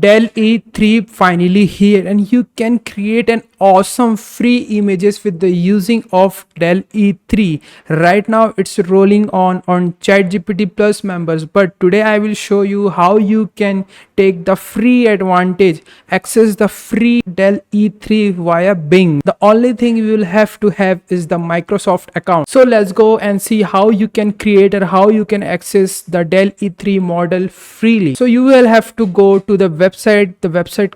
Dell E3 finally here, and you can create an awesome free images with the using of Dell E3. Right now it's rolling on ChatGPT Plus members, but today I will show you how you can take the free advantage, access the free Dell E3 via Bing. The only thing you will have to have is the Microsoft account. So let's go and see how you can create or how you can access the Dell E3 model freely. So you will have to go to the website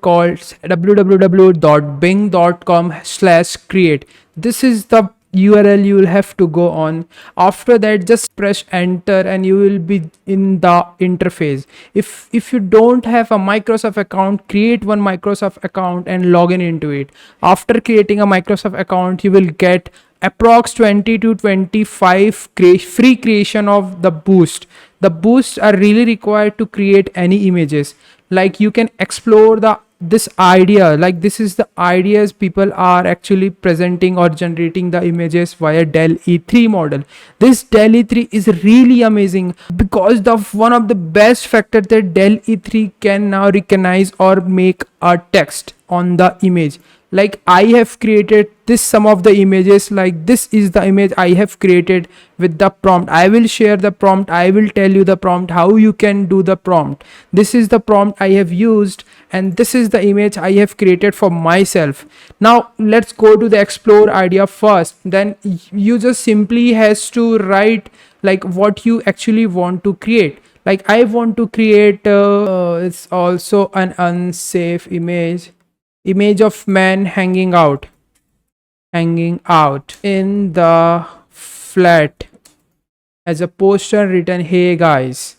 called www.bing.com/create. This is the URL you will have to go on. After that, just press enter and you will be in the interface. If you don't have a Microsoft account, create one Microsoft account and log into it. After creating a Microsoft account, you will get approx 20 to 25 free creation of the boost. The boosts are really required to create any images. Like you can explore this idea, like this is the ideas people are actually presenting or generating the images via Dell E3 model. This Dell E3 is really amazing because the one of the best factor that Dell E3 can now recognize or make a text on the image. Like I have created this some of the images, like this is the image I have created with the prompt. I will share the prompt, I will tell you the prompt, how you can do the prompt. This is the prompt I have used and this is the image I have created for myself. Now let's go to the explore idea first. Then you just simply has to write like what you actually want to create. Like I want to create it's also an unsafe image of man hanging out in the flat as a poster written, "Hey guys."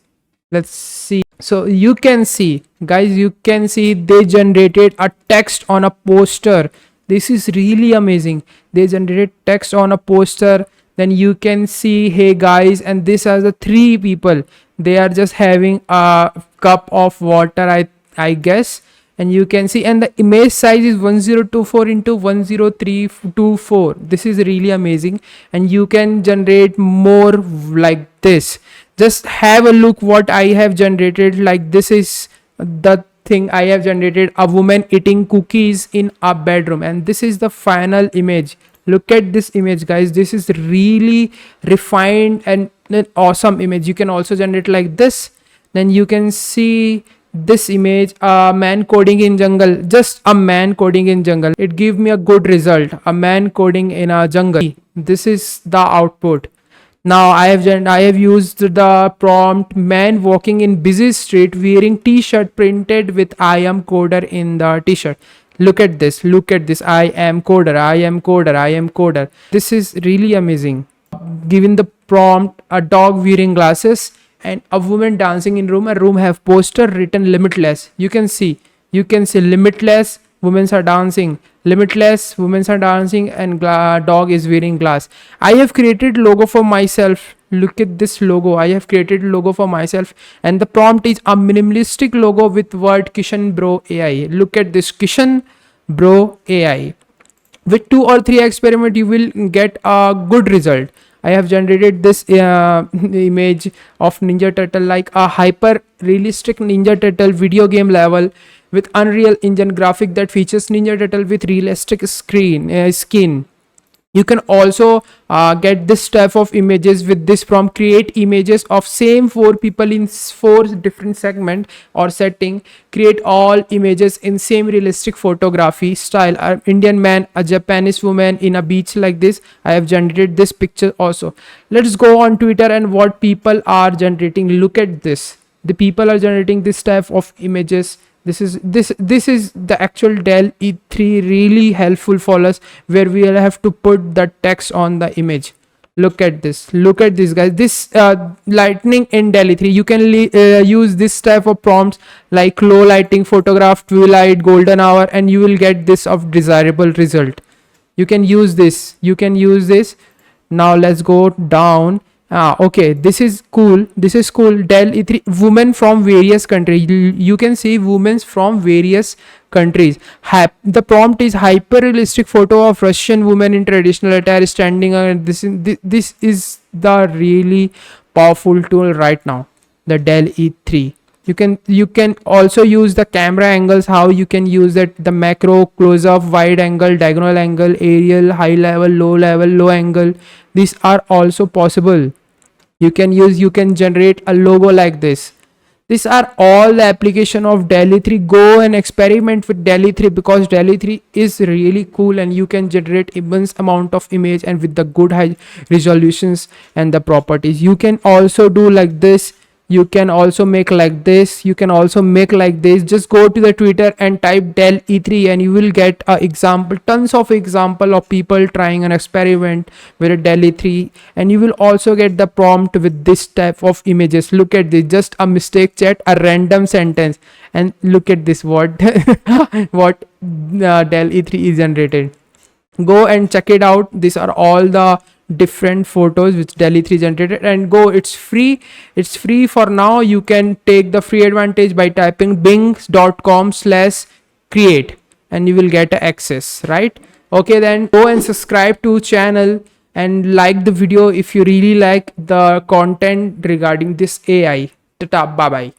Let's see. So you can see, guys, you can see they generated a text on a poster. This is really amazing. They generated text on a poster. Then you can see, "Hey guys," and this has the three people. They are just having a cup of water, I guess. And you can see, and the image size is 1024 into 10324. This is really amazing, and you can generate more like this. Just have a look what I have generated. Like this is the thing I have generated, a woman eating cookies in a bedroom, and this is the final image. Look at this image, guys. This is really refined and an awesome image. You can also generate like this. Then you can see this image, a man coding in jungle, just a man coding in jungle. It gave me a good result, a man coding in a jungle. This is the output. Now I have used the prompt, man walking in busy street wearing t-shirt printed with "I am coder" in the t-shirt. Look at this, I am coder, I am coder, I am coder. This is really amazing. Given the prompt, a dog wearing glasses and a woman dancing in room. A room have poster written "limitless." You can see limitless, women are dancing, limitless, women are dancing, and dog is wearing glass. I have created logo for myself. Look at this logo. I have created logo for myself, and the prompt is a minimalistic logo with word Kishan Bro AI. Look at this, Kishan Bro AI. With 2 or 3 experiment, you will get a good result. I have generated this image of Ninja Turtle, like a hyper realistic Ninja Turtle video game level with Unreal Engine graphic that features Ninja Turtle with realistic skin. You can also get this type of images with this prompt. Create images of same 4 people in 4 different segment or setting. Create all images in same realistic photography style. An Indian man, a Japanese woman in a beach like this. I have generated this picture also. Let's go on Twitter and what people are generating. Look at this. The people are generating this type of images. This is the actual Dell E3, really helpful for us, where we will have to put the text on the image. Look at this, guys. This lightning in Dell E3, you can use this type of prompts like low lighting photograph, twilight, golden hour, and you will get this of desirable result. You can use this. Now let's go down. Okay, this is cool. Dell E3, women from various countries. You can see women from various countries. The prompt is hyper realistic photo of Russian woman in traditional attire standing. This is the really powerful tool right now, the Dell E3. You can also use the camera angles, how you can use that, the macro, close up, wide angle, diagonal angle, aerial, high level, low angle. These are also possible. You can generate a logo like this. These are all the application of DALL-E 3. Go and experiment with DALL-E 3, because DALL-E 3 is really cool and you can generate immense amount of image and with the good high resolutions and the properties. You can also do like this. You can also make like this. You can also make like this. Just go to the Twitter and type DALL-E 3 and you will get a example, tons of example of people trying an experiment with a DALL-E 3, and you will also get the prompt with this type of images. Look at this, just a mistake chat, a random sentence, and look at this, what what DALL-E 3 is generated. Go and check it out. These are all the different photos which DALL-E 3 generated, and go, it's free. It's free for now. You can take the free advantage by typing bing.com/create and you will get access, right? Okay, then go and subscribe to channel and like the video if you really like the content regarding this AI. Tata, bye bye.